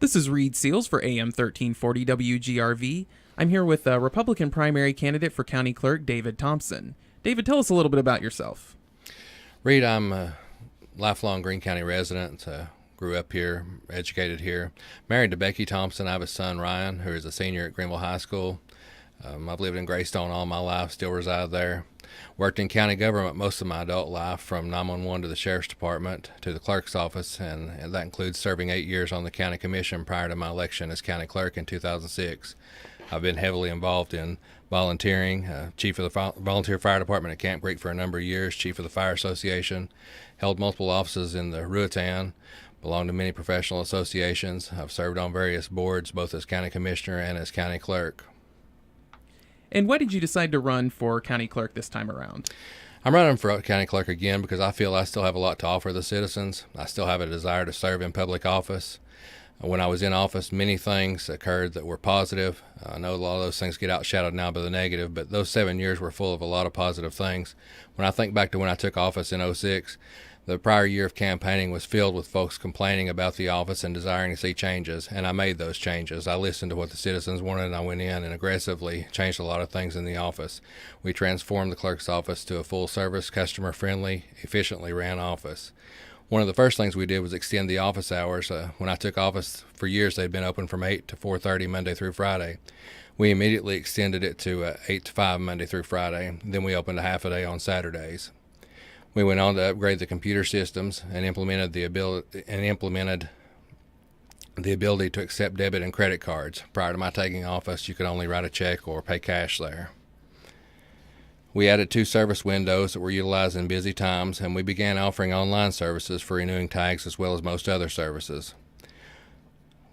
This is Reed Seals for AM 1340 WGRV. I'm here with Republican primary candidate for County Clerk, David Thompson. David, tell us a little bit about yourself. Reed, I'm a lifelong Greene County resident. Grew up here, educated here. Married to Becky Thompson. I have a son, Ryan, who is a senior at Greenville High School. I've lived in Greystone all my life, still reside there. Worked in county government most of my adult life, from 911 to the Sheriff's Department to the Clerk's office, and that includes serving 8 years on the County Commission prior to my election as County Clerk in 2006. I've been heavily involved in volunteering, chief of the Volunteer Fire Department at Camp Creek for a number of years, chief of the Fire Association, held multiple offices in the Ruatan, belonged to many professional associations. I've served on various boards, both as County Commissioner and as County Clerk. And why did you decide to run for County Clerk this time around? I'm running for County Clerk again because I feel I still have a lot to offer the citizens. I still have a desire to serve in public office. When I was in office, many things occurred that were positive. I know a lot of those things get outshadowed now by the negative, but those 7 years were full of a lot of positive things. When I think back to when I took office in '06, the prior year of campaigning was filled with folks complaining about the office and desiring to see changes, and I made those changes. I listened to what the citizens wanted, and I went in and aggressively changed a lot of things in the office. We transformed the clerk's office to a full-service, customer-friendly, efficiently ran office. One of the first things we did was extend the office hours. When I took office, for years they'd been open from 8 to 4:30 Monday through Friday. We immediately extended it to 8 to 5 Monday through Friday. Then we opened a half a day on Saturdays. We went on to upgrade the computer systems and implemented the ability to accept debit and credit cards. Prior to my taking office, you could only write a check or pay cash there. We added 2 service windows that were utilized in busy times, and we began offering online services for renewing tags as well as most other services.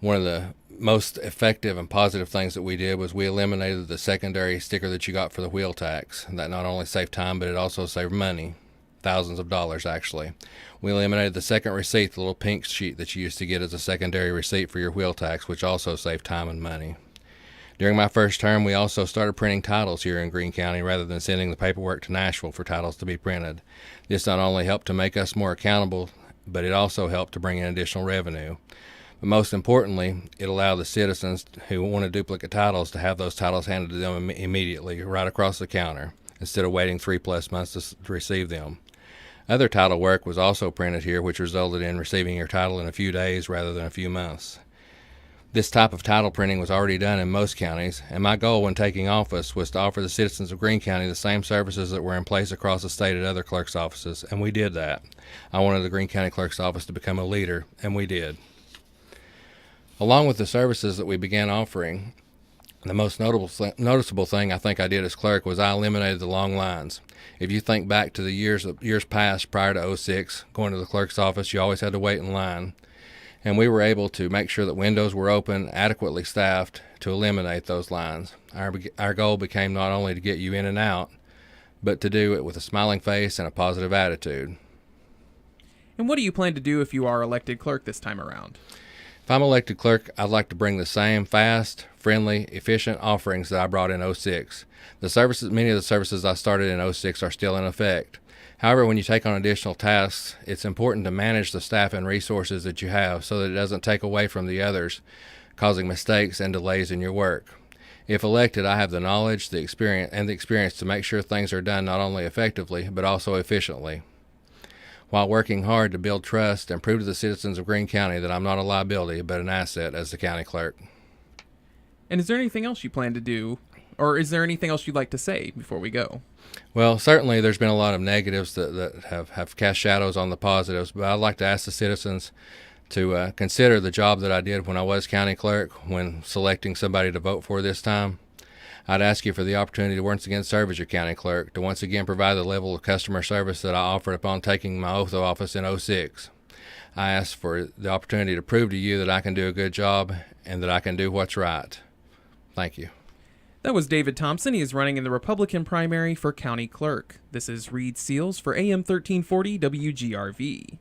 One of the most effective and positive things that we did was we eliminated the secondary sticker that you got for the wheel tax. That not only saved time, but it also saved money. Thousands of dollars, actually. We eliminated the second receipt, the little pink sheet that you used to get as a secondary receipt for your wheel tax, which also saved time and money. During my first term, we also started printing titles here in Greene County rather than sending the paperwork to Nashville for titles to be printed. This not only helped to make us more accountable, but it also helped to bring in additional revenue. But most importantly, it allowed the citizens who wanted duplicate titles to have those titles handed to them immediately, right across the counter, instead of waiting 3+ months to receive them. Other title work was also printed here, which resulted in receiving your title in a few days rather than a few months. This type of title printing was already done in most counties, and my goal when taking office was to offer the citizens of Greene County the same services that were in place across the state at other clerk's offices, and we did that. I wanted the Greene County Clerk's office to become a leader, and we did. Along with the services that we began offering, the most noticeable thing I think I did as clerk was I eliminated the long lines. If you think back to the years past prior to '06, going to the clerk's office, you always had to wait in line. And we were able to make sure that windows were open, adequately staffed, to eliminate those lines. Our goal became not only to get you in and out, but to do it with a smiling face and a positive attitude. And what do you plan to do if you are elected clerk this time around? If I'm elected clerk, I'd like to bring the same fast, friendly, efficient offerings that I brought in '06. Many of the services I started in '06 are still in effect. However, when you take on additional tasks, it's important to manage the staff and resources that you have so that it doesn't take away from the others, causing mistakes and delays in your work. If elected, I have the knowledge, the experience to make sure things are done not only effectively, but also efficiently, while working hard to build trust and prove to the citizens of Greene County that I'm not a liability, but an asset as the county clerk. And is there anything else you plan to do, or is there anything else you'd like to say before we go? Well, certainly there's been a lot of negatives that have cast shadows on the positives, but I'd like to ask the citizens to consider the job that I did when I was county clerk when selecting somebody to vote for this time. I'd ask you for the opportunity to once again serve as your county clerk, to once again provide the level of customer service that I offered upon taking my oath of office in '06. I ask for the opportunity to prove to you that I can do a good job and that I can do what's right. Thank you. That was David Thompson. He is running in the Republican primary for County Clerk. This is Reed Seals for AM 1340 WGRV.